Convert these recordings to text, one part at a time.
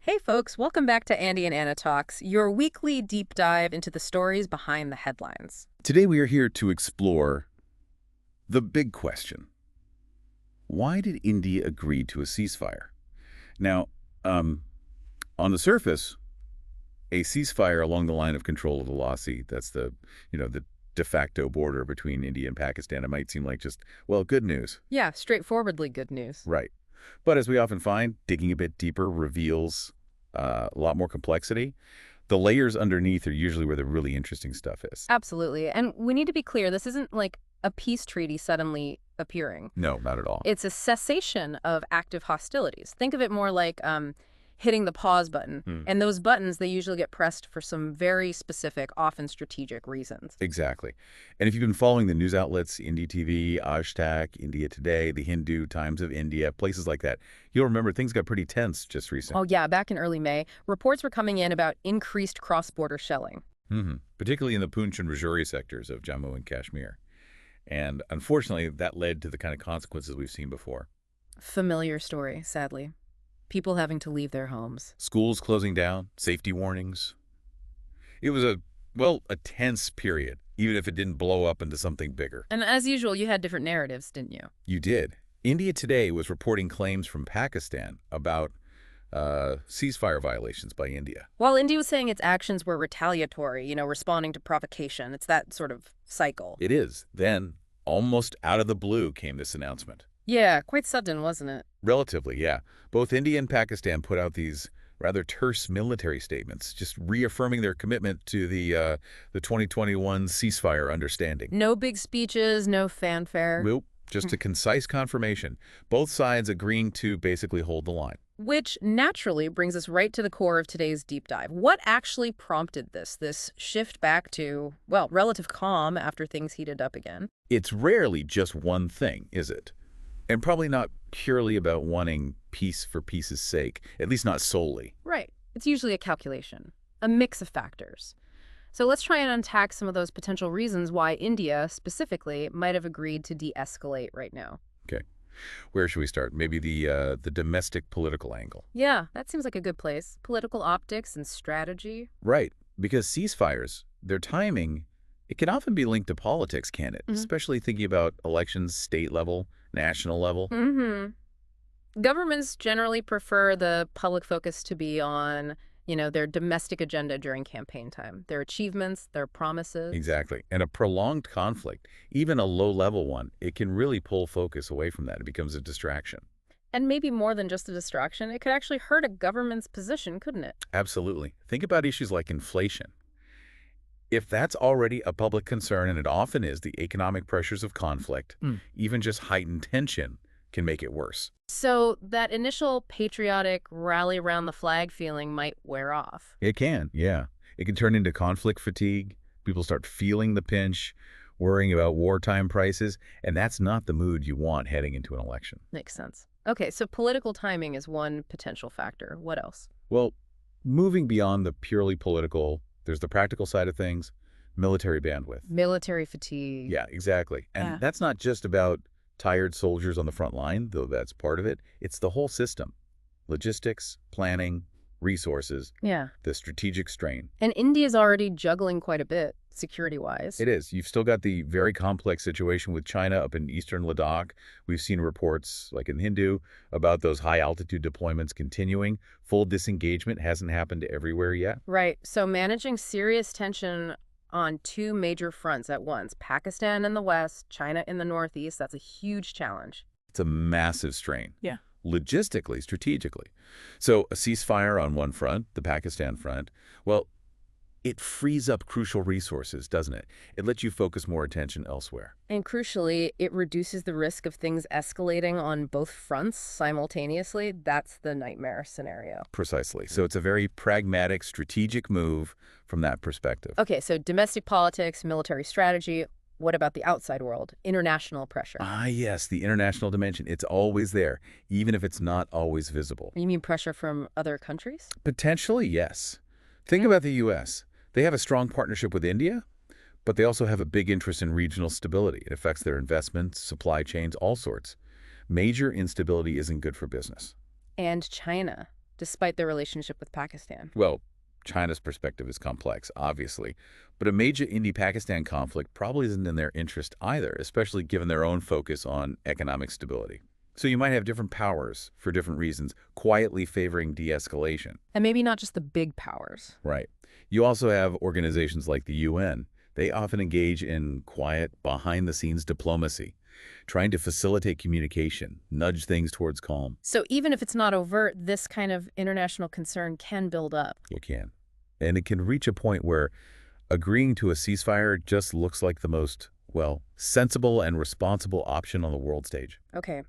Hey folks, welcome back to Andy and Anna Talks, your weekly deep dive into the stories behind the headlines. Today we are here to explore the big question. Why did India agree to a ceasefire? Now, on the surface, a ceasefire along the line of control of the Lhasa, that's the de facto border between India and Pakistan, it might seem like just, well, good news. Yeah, straightforwardly good news. Right. But as we often find, digging a bit deeper reveals a lot more complexity. The layers underneath are usually where the really interesting stuff is. Absolutely. And we need to be clear, this isn't like a peace treaty suddenly appearing. No, not at all. It's a cessation of active hostilities. Think of it more like hitting the pause button. And those buttons, they usually get pressed for some very specific, often strategic reasons. Exactly. And if you've been following the news outlets, Indie TV, Aaj India Today, The Hindu, Times of India, places like that, you'll remember things got pretty tense just recently. Oh yeah, back in early May, reports were coming in about increased cross-border shelling. Particularly in the Poonch and Rajouri sectors of Jammu and Kashmir. And unfortunately, that led to the kind of consequences we've seen before. Familiar story, sadly. People having to leave their homes. Schools closing down, safety warnings. It was a tense period, even if it didn't blow up into something bigger. And as usual, you had different narratives, didn't you? You did. India Today was reporting claims from Pakistan about ceasefire violations by India. While India was saying its actions were retaliatory, responding to provocation. It's that sort of cycle. It is. Then, almost out of the blue, came this announcement. Yeah, quite sudden, wasn't it? Relatively, yeah. Both India and Pakistan put out these rather terse military statements, just reaffirming their commitment to the 2021 ceasefire understanding. No big speeches, no fanfare. Nope, just a concise confirmation. Both sides agreeing to basically hold the line. Which naturally brings us right to the core of today's deep dive. What actually prompted this shift back to, well, relative calm after things heated up again? It's rarely just one thing, is it? And probably not purely about wanting peace for peace's sake, at least not solely. Right. It's usually a calculation, a mix of factors. So let's try and unpack some of those potential reasons why India, specifically, might have agreed to de-escalate right now. Okay. Where should we start? Maybe the domestic political angle. Yeah, that seems like a good place. Political optics and strategy. Right. Because ceasefires, their timing, it can often be linked to politics, can it? Especially thinking about elections, state level, national level. Governments generally prefer the public focus to be on, their domestic agenda during campaign time, their achievements, their promises. Exactly. And a prolonged conflict, even a low-level one, it can really pull focus away from that. It becomes a distraction. And maybe more than just a distraction, it could actually hurt a government's position, couldn't it? Absolutely. Think about issues like inflation. If that's already a public concern, and it often is, the economic pressures of conflict, even just heightened tension can make it worse. So that initial patriotic rally around the flag feeling might wear off. It can, yeah. It can turn into conflict fatigue. People start feeling the pinch, worrying about wartime prices, and that's not the mood you want heading into an election. Makes sense. Okay, so political timing is one potential factor. What else? Well, moving beyond the purely political, there's the practical side of things, military bandwidth. Military fatigue. Yeah, exactly. And that's not just about tired soldiers on the front line, though that's part of it. It's the whole system. Logistics, planning, resources. Yeah. The strategic strain. And India's already juggling quite a bit, security-wise. It is. You've still got the very complex situation with China up in eastern Ladakh. We've seen reports, like in Hindu, about those high-altitude deployments continuing. Full disengagement hasn't happened everywhere yet. Right. So managing serious tension on two major fronts at once, Pakistan in the west, China in the northeast, that's a huge challenge. It's a massive strain. Yeah. Logistically, strategically. So a ceasefire on one front, the Pakistan front, well, it frees up crucial resources, doesn't it? It lets you focus more attention elsewhere. And crucially, it reduces the risk of things escalating on both fronts simultaneously. That's the nightmare scenario. Precisely. So it's a very pragmatic, strategic move from that perspective. Okay, so domestic politics, military strategy. What about the outside world? International pressure. Ah, yes, the international dimension. It's always there, even if it's not always visible. You mean pressure from other countries? Potentially, yes. Think about the U.S. They have a strong partnership with India, but they also have a big interest in regional stability. It affects their investments, supply chains, all sorts. Major instability isn't good for business. And China. despite their relationship with Pakistan. Well, China's perspective is complex, obviously, but a major India-Pakistan conflict probably isn't in their interest either, especially given their own focus on economic stability. So you might have different powers for different reasons, quietly favoring de-escalation. And maybe not just the big powers. Right. You also have organizations like the UN. They often engage in quiet, behind-the-scenes diplomacy, trying to facilitate communication, nudge things towards calm. So even if it's not overt, this kind of international concern can build up. It can. And it can reach a point where agreeing to a ceasefire just looks like the most, well, sensible and responsible option on the world stage. Okay,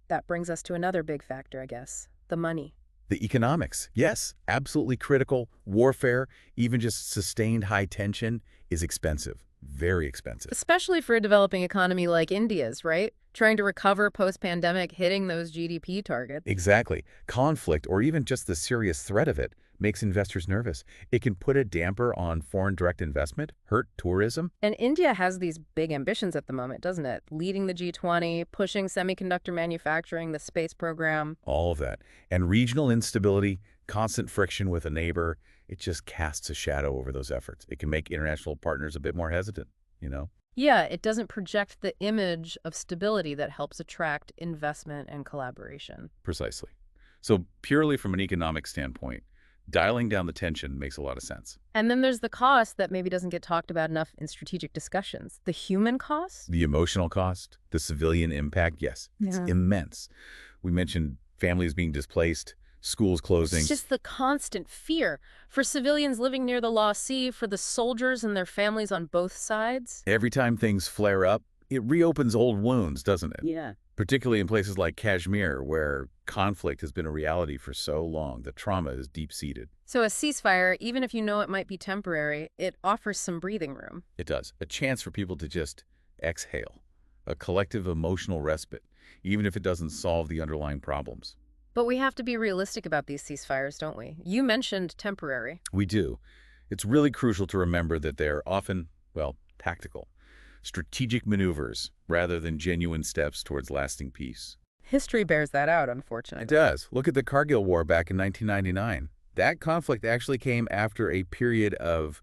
that brings us to another big factor, I guess, the money. The economics, yes, absolutely critical. Warfare, even just sustained high tension, is expensive, very expensive. Especially for a developing economy like India's, right? Trying to recover post-pandemic, hitting those GDP targets. Exactly. Conflict, or even just the serious threat of it, makes investors nervous. It can put a damper on foreign direct investment, hurt tourism. And India has these big ambitions at the moment, doesn't it? Leading the G20, pushing semiconductor manufacturing, the space program. All of that. And regional instability, constant friction with a neighbor, it just casts a shadow over those efforts. It can make international partners a bit more hesitant, you know? Yeah, it doesn't project the image of stability that helps attract investment and collaboration. Precisely. So purely from an economic standpoint, dialing down the tension makes a lot of sense. And then there's the cost that maybe doesn't get talked about enough in strategic discussions. The human cost? The emotional cost, the civilian impact, yes, it's immense. We mentioned families being displaced, schools closing. It's just the constant fear for civilians living near the Law Sea, for the soldiers and their families on both sides. Every time things flare up, it reopens old wounds, doesn't it? Yeah. Particularly in places like Kashmir, where conflict has been a reality for so long. The trauma is deep-seated. So a ceasefire, even if you know it might be temporary, it offers some breathing room. It does. A chance for people to just exhale. A collective emotional respite, even if it doesn't solve the underlying problems. But we have to be realistic about these ceasefires, don't we? You mentioned temporary. We do. It's really crucial to remember that they're often, well, tactical. Strategic maneuvers rather than genuine steps towards lasting peace. History bears that out, unfortunately. It does. Look at the Kargil War back in 1999. That conflict actually came after a period of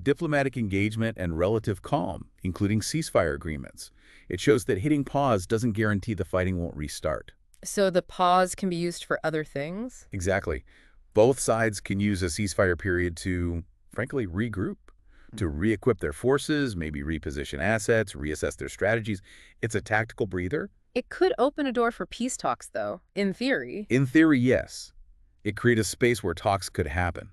diplomatic engagement and relative calm, including ceasefire agreements. It shows that hitting pause doesn't guarantee the fighting won't restart. So the pause can be used for other things? Exactly. Both sides can use a ceasefire period to, frankly, regroup, to re-equip their forces, maybe reposition assets, reassess their strategies. It's a tactical breather. It could open a door for peace talks, though, in theory. In theory, yes. It creates a space where talks could happen.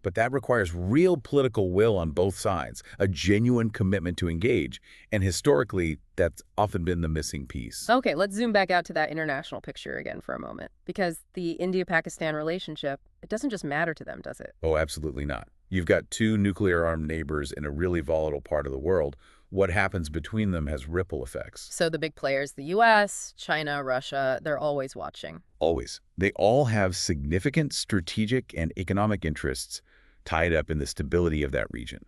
But that requires real political will on both sides, a genuine commitment to engage. And historically, that's often been the missing piece. Okay, let's zoom back out to that international picture again for a moment. Because the India-Pakistan relationship, it doesn't just matter to them, does it? Oh, absolutely not. You've got two nuclear-armed neighbors in a really volatile part of the world. What happens between them has ripple effects. So the big players, the U.S., China, Russia, they're always watching. Always. They all have significant strategic and economic interests tied up in the stability of that region.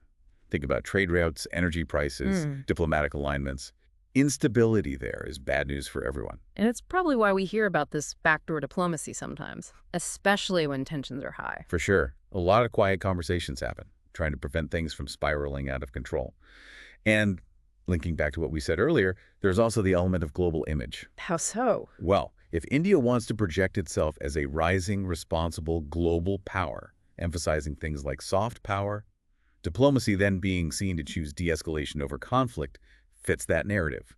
Think about trade routes, energy prices, diplomatic alignments. Instability there is bad news for everyone. And it's probably why we hear about this backdoor diplomacy sometimes, especially when tensions are high. For sure. A lot of quiet conversations happen, trying to prevent things from spiraling out of control. And linking back to what we said earlier, there's also the element of global image. How so? Well, if India wants to project itself as a rising, responsible global power, emphasizing things like soft power, diplomacy then being seen to choose de-escalation over conflict fits that narrative.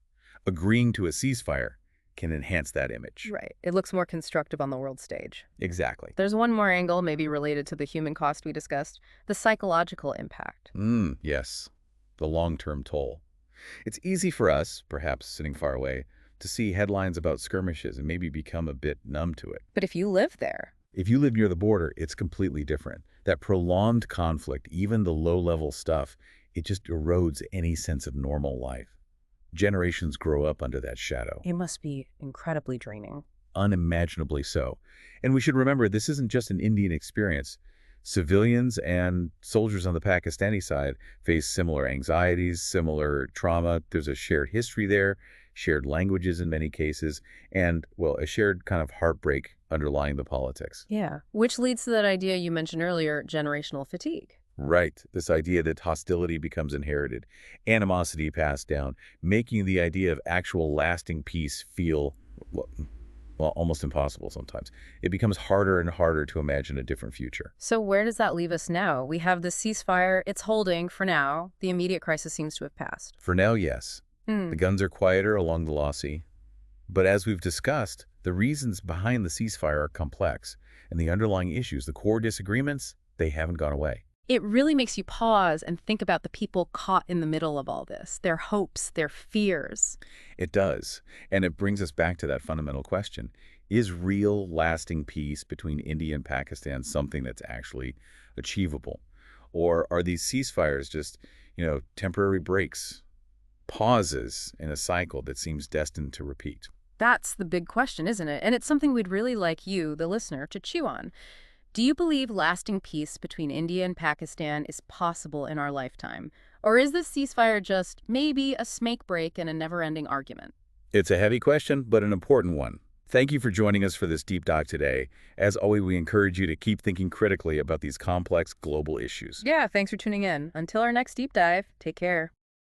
Agreeing to a ceasefire can enhance that image. Right. It looks more constructive on the world stage. Exactly. There's one more angle, maybe related to the human cost we discussed, the psychological impact. Yes. The long-term toll. It's easy for us, perhaps sitting far away, to see headlines about skirmishes and maybe become a bit numb to it. But if you live there... If you live near the border, it's completely different. That prolonged conflict, even the low-level stuff, it just erodes any sense of normal life. Generations grow up under that shadow. It must be incredibly draining. Unimaginably so. And we should remember, this isn't just an Indian experience. Civilians and soldiers on the Pakistani side face similar anxieties, similar trauma. There's a shared history there, shared languages in many cases, and, well, a shared kind of heartbreak underlying the politics. Yeah. Which leads to that idea you mentioned earlier, generational fatigue. Right, this idea that hostility becomes inherited, animosity passed down, making the idea of actual lasting peace feel, well, almost impossible sometimes. It becomes harder and harder to imagine a different future. So where does that leave us now? We have the ceasefire. It's holding for now. The immediate crisis seems to have passed. For now, yes. The guns are quieter along the Law Sea. But as we've discussed, the reasons behind the ceasefire are complex, and the underlying issues, the core disagreements, they haven't gone away. It really makes you pause and think about the people caught in the middle of all this, their hopes, their fears. It does. And it brings us back to that fundamental question. Is real, lasting peace between India and Pakistan something that's actually achievable? Or are these ceasefires just, temporary breaks, pauses in a cycle that seems destined to repeat? That's the big question, isn't it? And it's something we'd really like you, the listener, to chew on. Do you believe lasting peace between India and Pakistan is possible in our lifetime? Or is this ceasefire just maybe a snake break in a never-ending argument? It's a heavy question, but an important one. Thank you for joining us for this deep dive today. As always, we encourage you to keep thinking critically about these complex global issues. Yeah, thanks for tuning in. Until our next deep dive, take care.